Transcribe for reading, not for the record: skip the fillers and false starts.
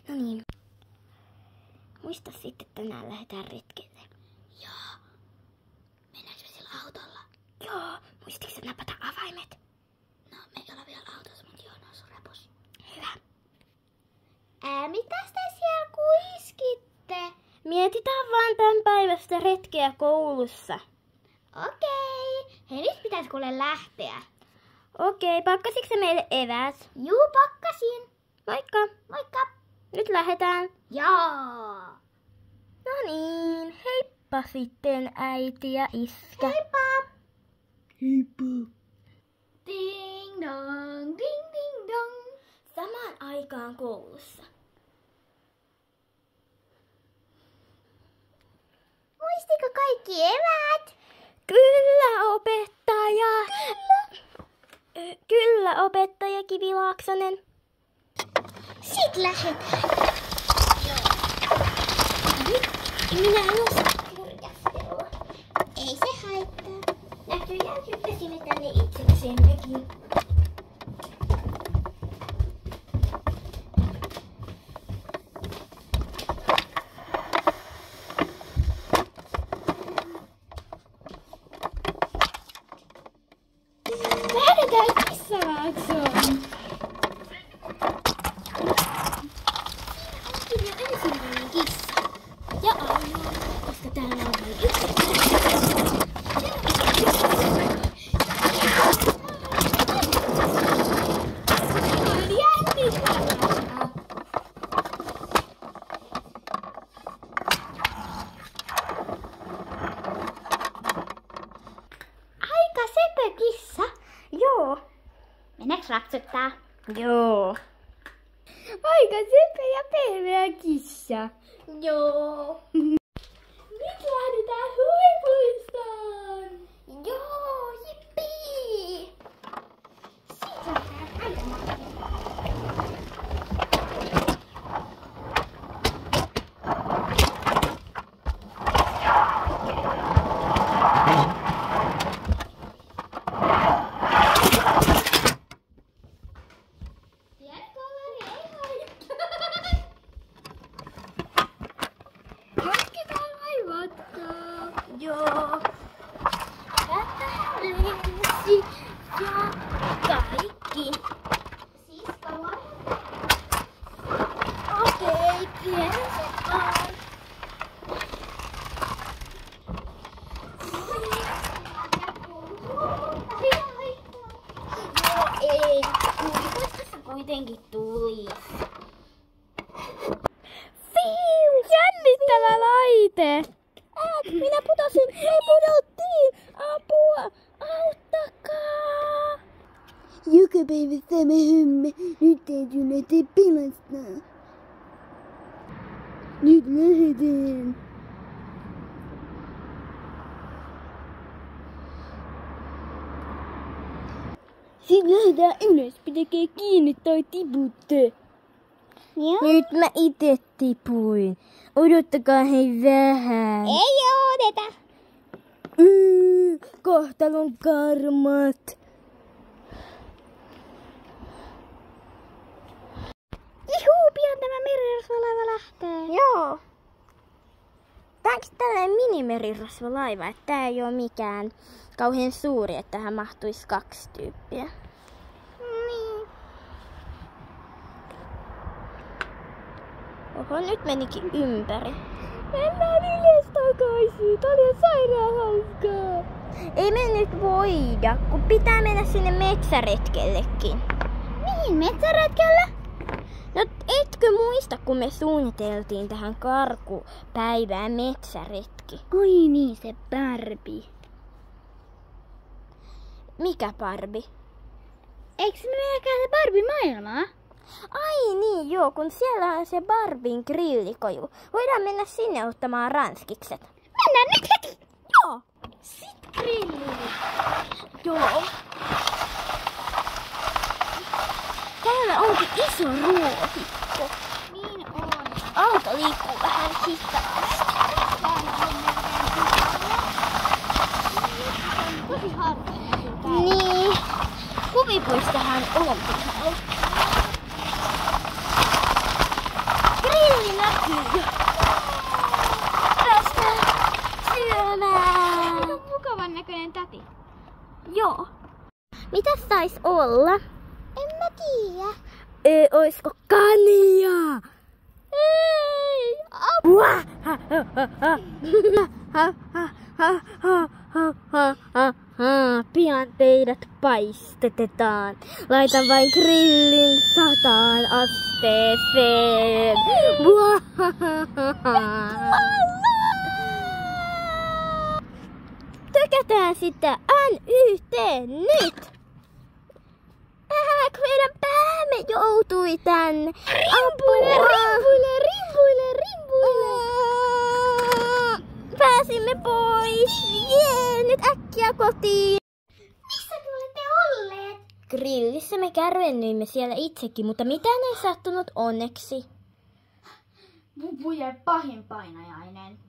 No niin. Muista sitten, että tänään lähdetään retkelle. Joo. Mennäänkö me sillä autolla? Joo. Muistitko sä napata avaimet? No, me ei olla vielä autossa, mutta joo, ne on sun repussa. Hyvä. Mitäs te siellä kuiskitte? Mietitään vaan tämän päivästä retkeä koulussa. Okei. Hei, nyt pitäis kuule lähteä. Okei, pakkasitko sä meille eväät? Juu, pakkasin. Moikka. Moikka. Nyt lähdetään. Joo. No niin, heippa sitten äiti ja iskä. Heippa. Heippa. Ding dong, ding ding dong. Samaan aikaan koulussa. Muistiko kaikki eväät? Kyllä, opettaja. Kyllä, opettaja Kivilaaksonen. Sit lähdetään. Minä en osaa kurkastella. Ei se haittaa. Näköjään hyppäsimme tänne itseksemmekin. Lähdetään Kissalaaksoon. Siinä onkin jo ensimmäinen kissa. Ja ainoa, koska täällä on vain yksi. Aika sepä kissa. Joo. Mennäänkö ratsuttaa? Joo. Aika sepä ja pehmeä kissa. Joo. Nyt lähdetään huvipuistoon. Joo, jippii. Siitä lähdetään ajamaan. Jatketaan matkaa. Joo. Tätä lensi ja kaikki. Siska vai? Okei, pienenset vaan. Joo, ei. Huvipuistossa kuitenkin tulis. Jännittävä laite! Minä putosin! Me pudottiin! Apua! Auttakaa! Joka päivä sama homma. Nyt täytyy lähteä pelastaa. Nyt lähdetään. Sitten lähdetään ylös. Pitäkää kiinni tai tiputte. Joo. Nyt mä ite tipuin. Odottakaa hei vähän. Ei odeta! Kohtalon karmat. Ihuu, pian tämä merirosvolaiva lähtee. Joo. Tää onks tällainen minimerirosvolaiva, että tää ei oo mikään kauhean suuri, että tähän mahtuisi 2 tyyppiä. Niin. Oho, nyt menikin ympäri. Mennään ylös takaisin. Tää oli sairaan hauskaa. Ei me nyt voida, kun pitää mennä sinne metsäretkellekin. Mihin metsäretkelle? No etkö muista, kun me suunniteltiin tähän karkupäivään metsäretki? Oi niin, se Barbie. Mikä Barbie? Eikö me menekään se Barbie-maailmaa? Ai niin, joo, kun siellä on se Barbien grillikoju. Voidaan mennä sinne ottamaan ranskikset. Mennään nyt heti! Joo! Sit grilliin. Joo. Täällä onkin iso ruohikko. Niin on. Auto liikkuu vähän hitaasti. Tosi harvoin. Niin. Huvipuistohan on. Joo. Mitäs sais olla? En mä tiedä. Oisko kania? Ei! Apua! Pian teidät paistetetaan. Laitan vain grillin 100 asteeseen. Tykätään sitä NYT nyt! Meidän päämme joutui tänne. Rimpuile. Pääsimme pois. Jee, nyt äkkiä kotiin. Missä te olette olleet? Grillissä me kärvennyimme siellä itsekin, mutta mitään ei sattunut onneksi. Bubu jäi pahin painajainen.